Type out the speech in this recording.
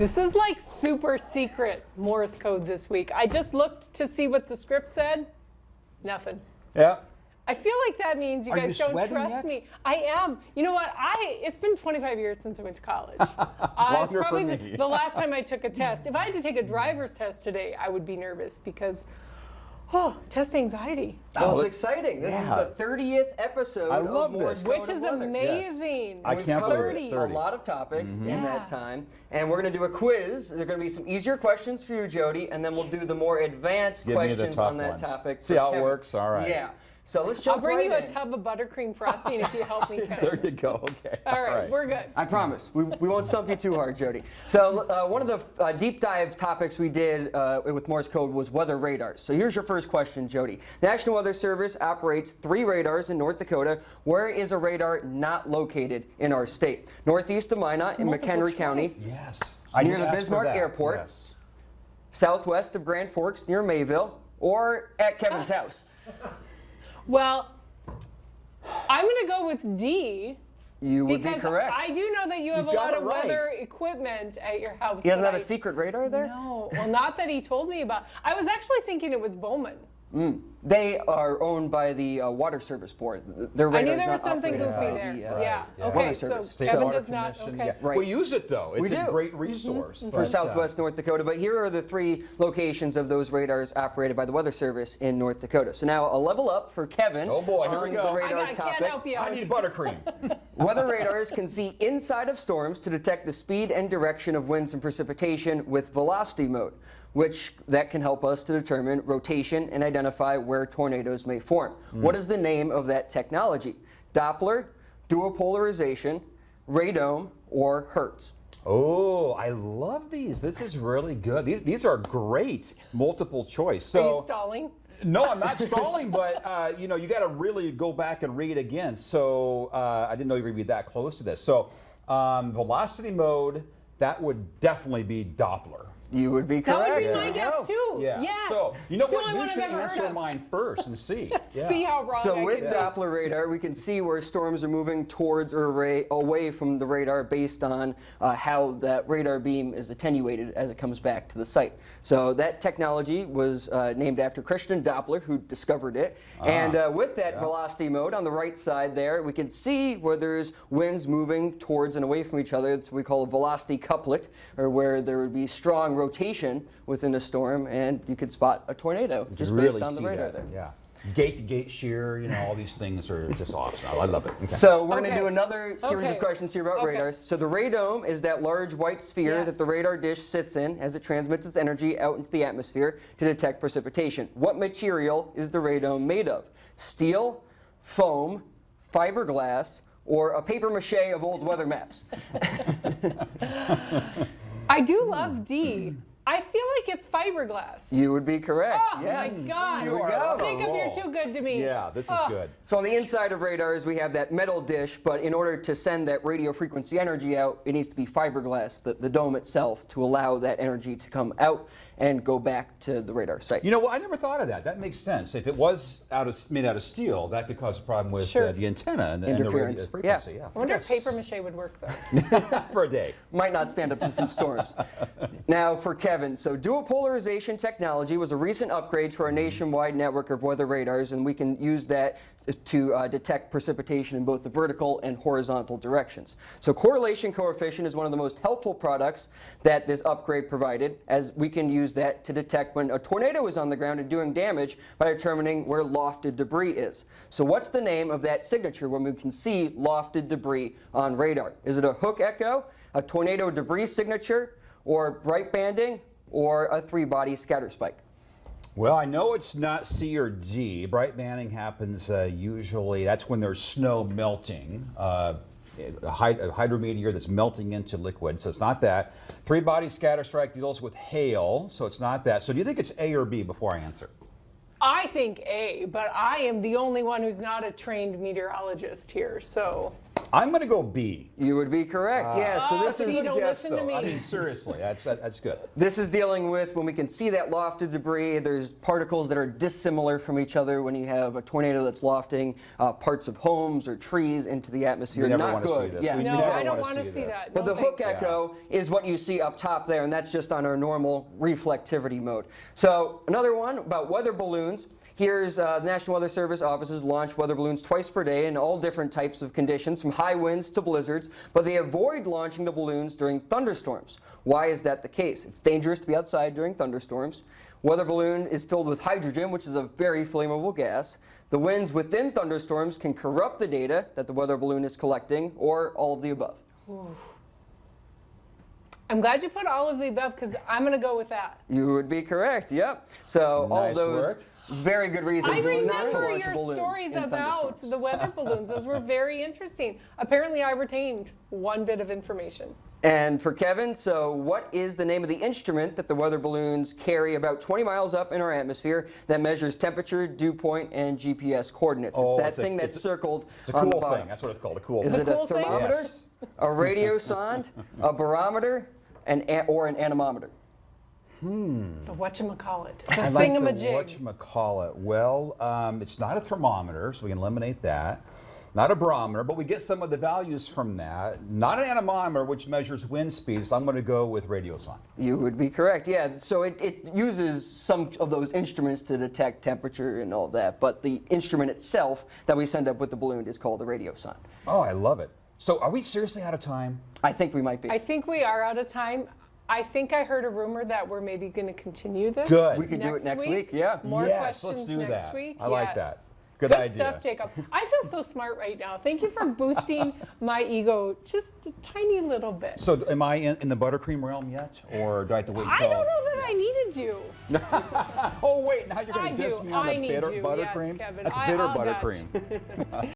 This is like super secret Morse code this week. I just looked to see what the script said. Nothing. Yeah. I feel like that means you guys don't trust me. I am. You know what? It's been 25 years since I went to college. It's probably the last time I took a test. If I had to take a driver's test today, I would be nervous because, test anxiety. Well, it's exciting. This is the 30th episode of Morse Code Which is of Weather. amazing. Yes. I can't believe it. A lot of topics in that time. And we're going to do a quiz. There are going to be some easier questions for you, Jody, and then we'll do the more advanced questions on that topic. See how it works? All right. Yeah. So let's jump right in. I'll bring you a tub of buttercream frosting if you help me, Kevin. There you go. Okay. All right, we're good. I promise. We won't stump you too hard, Jody. So one of the deep dive topics we did with Morse code was weather radars. So here's your first question, Jody. The National Weather Service operates 3 radars in North Dakota. Where is a radar not located in our state? Northeast of Minot in McHenry County. Yes. Near the Bismarck Airport. Yes. Southwest of Grand Forks near Mayville. Or at Kevin's house. Well, I'm going to go with D. You would be correct. Because I do know that you have a lot of weather equipment at your house. He doesn't have a secret radar there? No. Well, not that he told me about. I was actually thinking it was Bowman. They are owned by the Water Service Board. Their I knew radar's there was not something operated goofy by there. the, Yeah. Water Okay. So Service. Kevin Water does not. Commission, Okay. yeah. We use it though. It's a great resource. For Southwest North Dakota, but here are the 3 locations of those radars operated by the Weather Service in North Dakota. So now a level up for Kevin. Oh boy, here we go. The radar I topic. can't help you out. I need buttercream. Weather radars can see inside of storms to detect the speed and direction of winds and precipitation with velocity mode, which that can help us to determine rotation and identify where tornadoes may form. What is the name of that technology? Doppler, duopolarization, radome, or Hertz? Oh, I love these. This is really good. These are great multiple choice. So, Are you stalling? No, I'm not stalling, but you got to really go back and read again. So I didn't know you would be that close to this. So velocity mode, that would definitely be Doppler. You would be correct. That would be my guess too. Yeah. Yes. So you know what? You should I've ever answer heard of. mine first and see. Yeah. See how wrong So I with can be. Doppler radar, we can see where storms are moving towards or away from the radar based on how that radar beam is attenuated as it comes back to the site. So that technology was named after Christian Doppler, who discovered it. And with that velocity mode on the right side there, we can see where there's winds moving towards and away from each other. It's what we call a velocity couplet, or where there would be strong rotation within a storm, and you could spot a tornado just based on the radar there. Yeah. Gate to gate shear, all these things are just awesome. I love it. Okay. So we're going to do another series of questions here about Okay. radars. So the radome is that large white sphere that the radar dish sits in as it transmits its energy out into the atmosphere to detect precipitation. What material is the radome made of? Steel, foam, fiberglass, or a paper mache of old weather maps? I do love D. I feel like it's fiberglass. You would be correct. Oh yes. my God. Here we go. Jacob, you're too good to me. Yeah, this is good. So on the inside of radars, we have that metal dish, but in order to send that radio frequency energy out, it needs to be fiberglass, the dome itself, to allow that energy to come out and go back to the radar site. You know what? I never thought of that. That makes sense. If it was made out of steel, that could cause a problem with the antenna and the Interference. radio frequency. Yeah. I wonder if paper mache would work though. For a day. Might not stand up to some storms. Now for Kevin, so dual polarization technology was a recent upgrade to our nationwide network of weather radars, and we can use that to detect precipitation in both the vertical and horizontal directions. So correlation coefficient is one of the most helpful products that this upgrade provided, as we can use that to detect when a tornado is on the ground and doing damage by determining where lofted debris is. So what's the name of that signature when we can see lofted debris on radar? Is it a hook echo, a tornado debris signature, or bright banding, or a 3-body scatter spike? Well, I know it's not C or D. Bright banding happens usually, that's when there's snow melting, a hydrometeor that's melting into liquid, so it's not that. 3-body scatter strike deals with hail, so it's not that. So do you think it's A or B before I answer? I think A, but I am the only one who's not a trained meteorologist here, so. I'm going to go B. You would be correct. Yeah. So this see, is don't listen to me. I mean, seriously, that's good. This is dealing with when we can see that lofted debris. There's particles that are dissimilar from each other when you have a tornado that's lofting parts of homes or trees into the atmosphere. We never Not want to good. see this. Yes, No, exactly. I don't want to see that. But No, the hook thanks. echo is what you see up top there, and that's just on our normal reflectivity mode. So another one about weather balloons. Here's the National Weather Service offices launch weather balloons twice per day in all different types of conditions, from high winds to blizzards, but they avoid launching the balloons during thunderstorms. Why is that the case? It's dangerous to be outside during thunderstorms. Weather balloon is filled with hydrogen, which is a very flammable gas. The winds within thunderstorms can corrupt the data that the weather balloon is collecting, or all of the above. Ooh. I'm glad you put all of the above, because I'm going to go with that. You would be correct, yep. So all Nice those work. very good reasons I not to remember launch a your balloon stories in about thunderstorms. the weather balloons. Those were very interesting. Apparently, I retained one bit of information. And for Kevin, so what is the name of the instrument that the weather balloons carry about 20 miles up in our atmosphere that measures temperature, dew point, and GPS coordinates? Oh, It's that thing that's circled It's a on the cool bottom. thing. That's what it's called, a cool Is thing. it a cool thing? thermometer, Yes. a radio sonde, a barometer, or an anemometer? The whatchamacallit. The I like the thingamajig. whatchamacallit. Well, it's not a thermometer, so we can eliminate that. Not a barometer, but we get some of the values from that. Not an anemometer, which measures wind speed, so I'm going to go with radio sonde. You would be correct, yeah. So it uses some of those instruments to detect temperature and all that, but the instrument itself that we send up with the balloon is called the radio sonde. Oh, I love it. So are we seriously out of time? I think we might be. I think we are out of time. I think I heard a rumor that we're maybe going to continue this. Good. We could do it next week, yeah. More Yes, questions let's do next that. week. I like that. Yes. Good idea. stuff, Jacob. I feel so smart right now. Thank you for boosting my ego just a tiny little bit. So am I in the buttercream realm yet? Or do I have to wait I until... don't know that I needed you. Oh, wait, now you're I going to diss do. me on I the need bitter you. buttercream? Yes, Kevin. That's bitter I'll got buttercream.